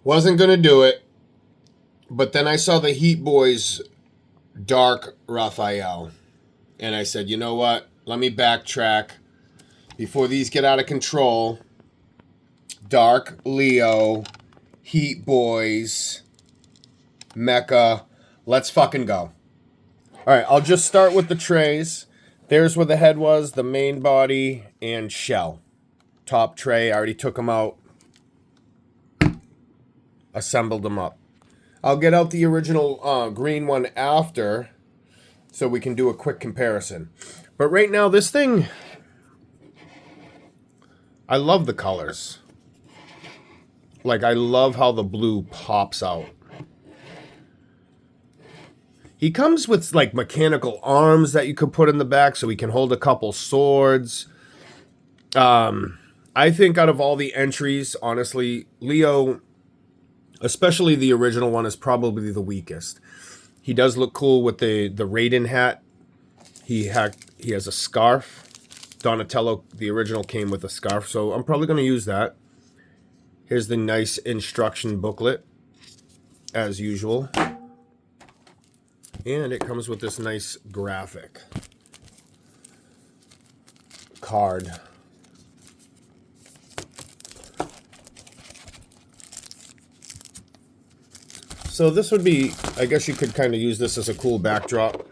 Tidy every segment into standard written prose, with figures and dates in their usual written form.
Wasn't going to do it, but then I saw the Heat Boys Dark Raphael. And I said, you know what? Let me backtrack before these get out of control. Dark Leo, Heat Boys, Mecha. Let's fucking go. All right, I'll just start with the trays. There's where the head was, the main body, and shell. Top tray, I already took them out. Assembled them up. I'll get out the original green one after so we can do a quick comparison. But right now, this thing, I love the colors. Like, I love how the blue pops out. He comes with, like, mechanical arms that you could put in the back so he can hold a couple swords. I think out of all the entries, honestly, Leo, especially the original one, is probably the weakest. He does look cool with the Raiden hat. He has a scarf. Donatello, the original, came with a scarf, so I'm probably going to use that. Here's the nice instruction booklet, as usual. And it comes with this nice graphic card. So this would be, I guess you could kind of use this as a cool backdrop.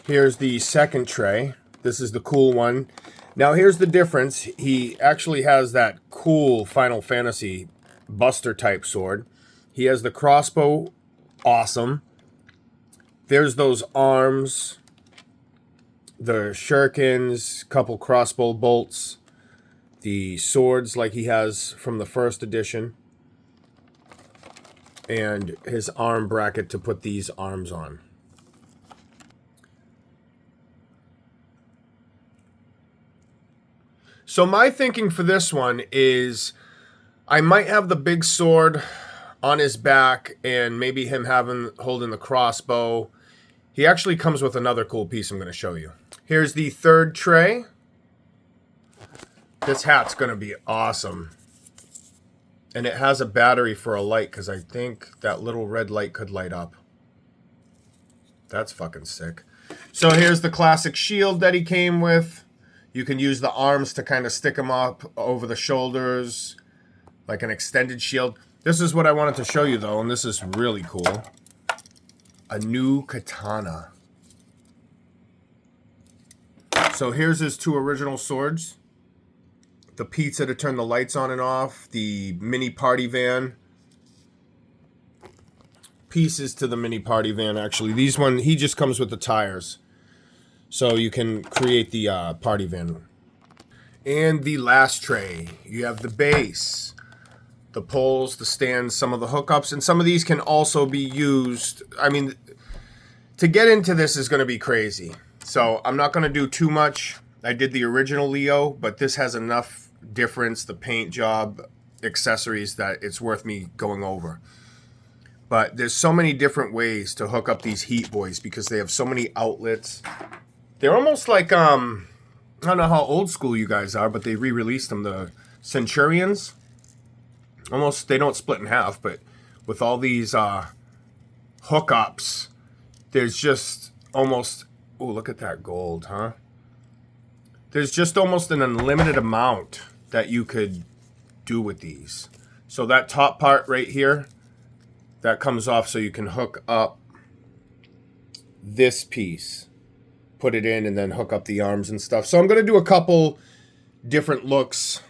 Here's the second tray. This is the cool one. Now here's the difference. He actually has that cool Final Fantasy Buster type sword. He has the crossbow. Awesome. There's those arms. The shurikens, couple crossbow bolts. The swords like he has from the first edition. And his arm bracket to put these arms on. So my thinking for this one is I might have the big sword on his back and maybe him holding the crossbow. He actually comes with another cool piece I'm going to show you. Here's the third tray. This hat's going to be awesome. And it has a battery for a light because I think that little red light could light up. That's fucking sick. So here's the classic shield that he came with. You can use the arms to kind of stick him up over the shoulders, like an extended shield. This is what I wanted to show you, though, and this is really cool. A new katana. So here's his two original swords. The pizza to turn the lights on and off. The mini party van. Pieces to the mini party van, actually. He just comes with the tires. So you can create the party van. And the last tray. You have the base, the poles, the stands, some of the hookups. And some of these can also be used. I mean, to get into this is going to be crazy. So I'm not going to do too much. I did the original Leo, but this has enough difference, the paint job, accessories, that it's worth me going over. But there's so many different ways to hook up these Heat Boys because they have so many outlets. They're almost like, I don't know how old school you guys are, but they re-released them, the Centurions. Almost, they don't split in half, but with all these hookups, there's just almost, oh, look at that gold, huh? There's just almost an unlimited amount that you could do with these. So that top part right here, that comes off so you can hook up this piece. Put it in and then hook up the arms and stuff. So I'm going to do a couple different looks.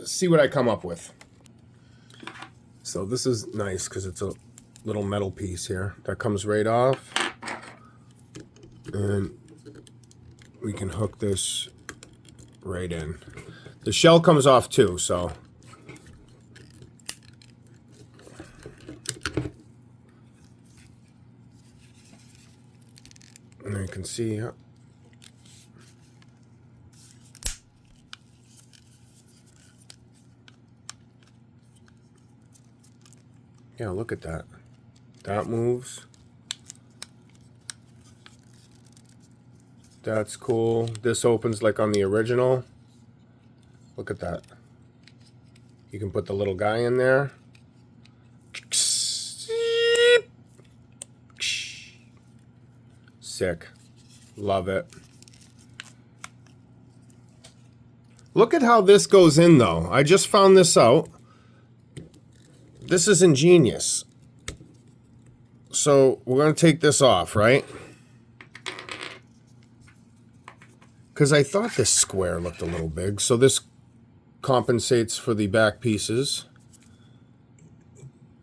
See what I come up with. So this is nice because it's a little metal piece here that comes right off. And we can hook this right in. The shell comes off too, so. And you can see. Yeah, look at that. That moves. That's cool. This opens like on the original. Look at that. You can put the little guy in there. Sick. Love it. Look at how this goes in, though. I just found this out. This is ingenious. So we're going to take this off, right? Because I thought this square looked a little big. So this compensates for the back pieces.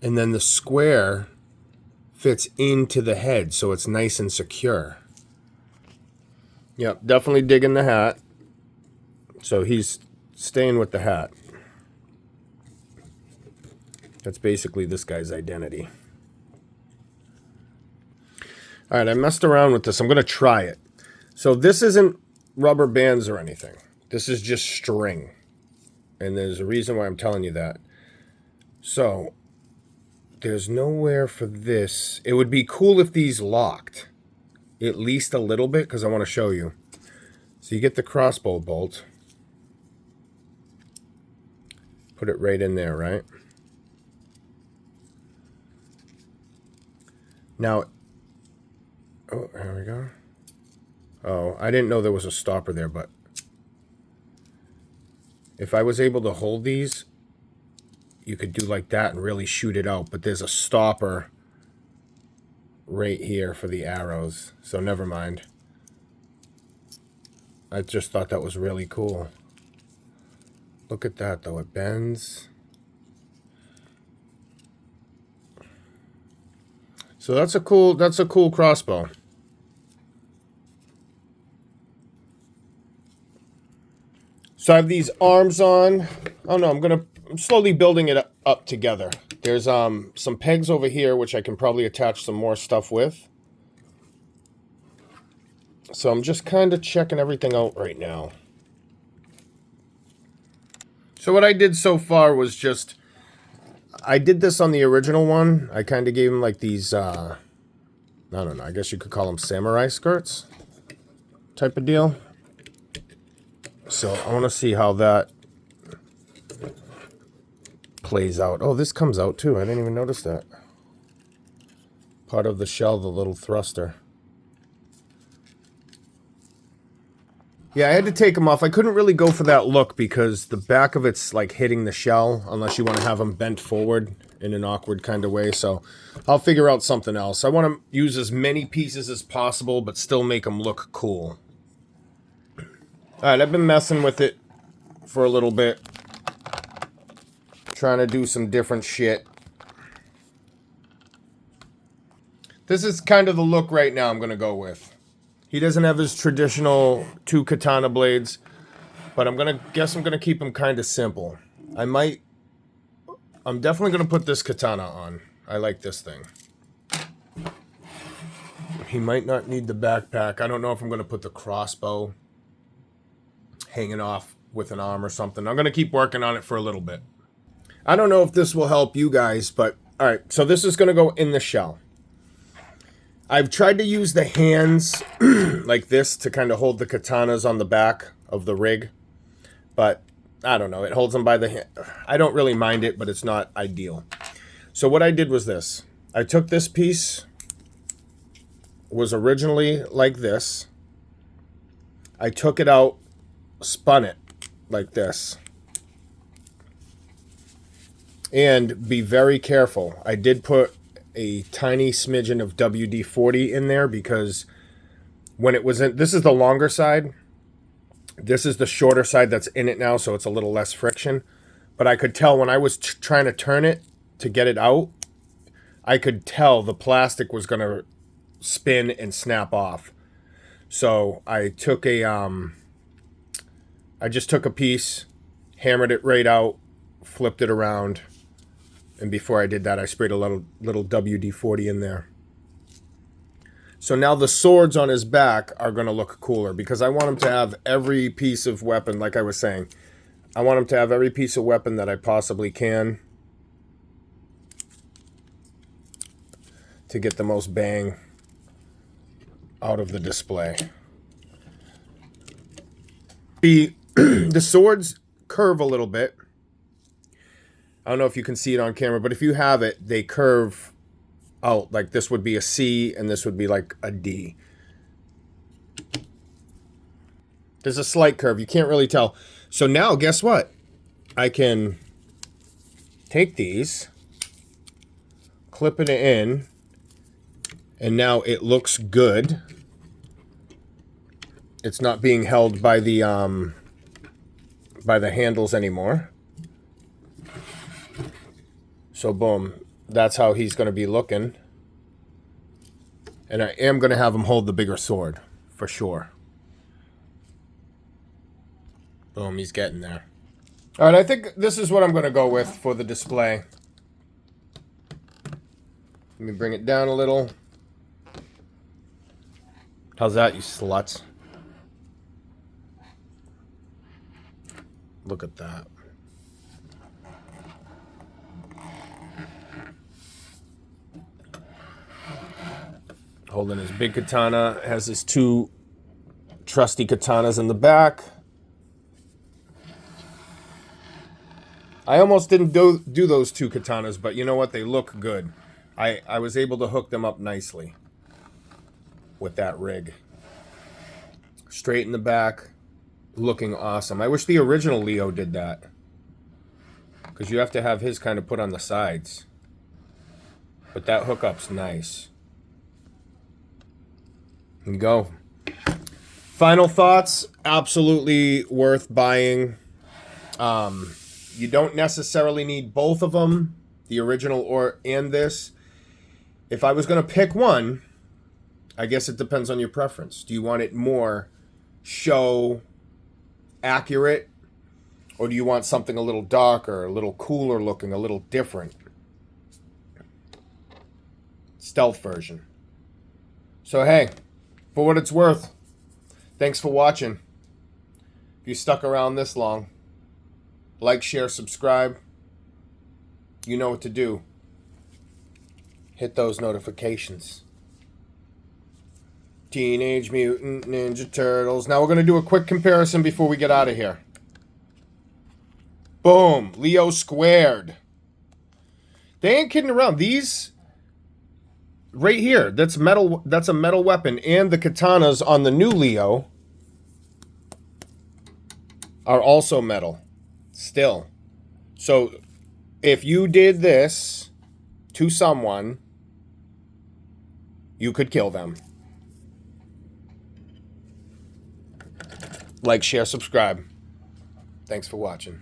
And then the square fits into the head, so it's nice and secure. Yep, definitely digging the hat. So he's staying with the hat. That's basically this guy's identity. All right, I messed around with this. I'm going to try it. So this isn't rubber bands or anything. This is just string. And there's a reason why I'm telling you that. So there's nowhere for this. It would be cool if these locked. At least a little bit, because I want to show you. So you get the crossbow bolt. Put it right in there, right? Now, oh, there we go. Oh, I didn't know there was a stopper there, but if I was able to hold these, you could do like that and really shoot it out. But there's a stopper right here for the arrows, so never mind. I just thought that was really cool. Look at that, though. It bends. So that's a cool crossbow. So I have these arms on. Oh no, I'm slowly building it up together. There's some pegs over here which I can probably attach some more stuff with. So I'm just kind of checking everything out right now. So what I did so far was just, I did this on the original one. I kind of gave him like these, I don't know, I guess you could call them samurai skirts type of deal. So I want to see how that plays out. Oh, this comes out too. I didn't even notice that. Part of the shell, the little thruster. Yeah, I had to take them off. I couldn't really go for that look because the back of it's like hitting the shell unless you want to have them bent forward in an awkward kind of way. So I'll figure out something else. I want to use as many pieces as possible but still make them look cool. Alright, I've been messing with it for a little bit. Trying to do some different shit. This is kind of the look right now I'm going to go with. He doesn't have his traditional 2 katana blades, but I'm going to keep him kind of simple. I'm definitely going to put this katana on. I like this thing. He might not need the backpack. I don't know if I'm going to put the crossbow hanging off with an arm or something. I'm going to keep working on it for a little bit. I don't know if this will help you guys, but alright, so this is going to go in the shell. I've tried to use the hands like this to kind of hold the katanas on the back of the rig, but I don't know, it holds them by the hand. I don't really mind it, but it's not ideal. So what I did was this. I took this piece, was originally like this. I took it out, spun it like this. And be very careful. I did put a tiny smidgen of WD-40 in there because when it was in, this is the longer side. This is the shorter side that's in it now, so it's a little less friction. But I could tell when I was trying to turn it to get it out, I could tell the plastic was going to spin and snap off. So I took I just took a piece, hammered it right out, flipped it around, and before I did that, I sprayed a little WD-40 in there. So now the swords on his back are going to look cooler because I want him to have every piece of weapon, like I was saying. I want him to have every piece of weapon that I possibly can to get the most bang out of the display. The swords curve a little bit. I don't know if you can see it on camera, but if you have it, they curve out. Like this would be a C and this would be like a D. There's a slight curve. You can't really tell. So now, guess what? I can take these, clip it in, and now it looks good. It's not being held by the handles anymore. So boom, that's how he's going to be looking. And I am going to have him hold the bigger sword, for sure. Boom, he's getting there. All right, I think this is what I'm going to go with for the display. Let me bring it down a little. How's that, you sluts? Look at that. Holding his big katana, has his two trusty katanas in the back. I almost didn't do those two katanas, but you know what? They look good. I was able to hook them up nicely with that rig. Straight in the back, looking awesome. I wish the original Leo did that, because you have to have his kind of put on the sides. But that hookup's nice. Here you go. Final thoughts, absolutely worth buying. You don't necessarily need both of them, the original and this. If I was going to pick one, I guess it depends on your preference. Do you want it more show accurate, or do you want something a little darker, a little cooler looking, a little different? Stealth version. So hey, for what it's worth, thanks for watching. If you stuck around this long, like, share, subscribe. You know what to do. Hit those notifications. Teenage Mutant Ninja Turtles. Now we're going to do a quick comparison before we get out of here. Boom. Leo squared. They ain't kidding around. These right here, that's metal. That's a metal weapon. And the katanas on the new Leo are also metal. Still. So if you did this to someone, you could kill them. Like, share, subscribe. Thanks for watching.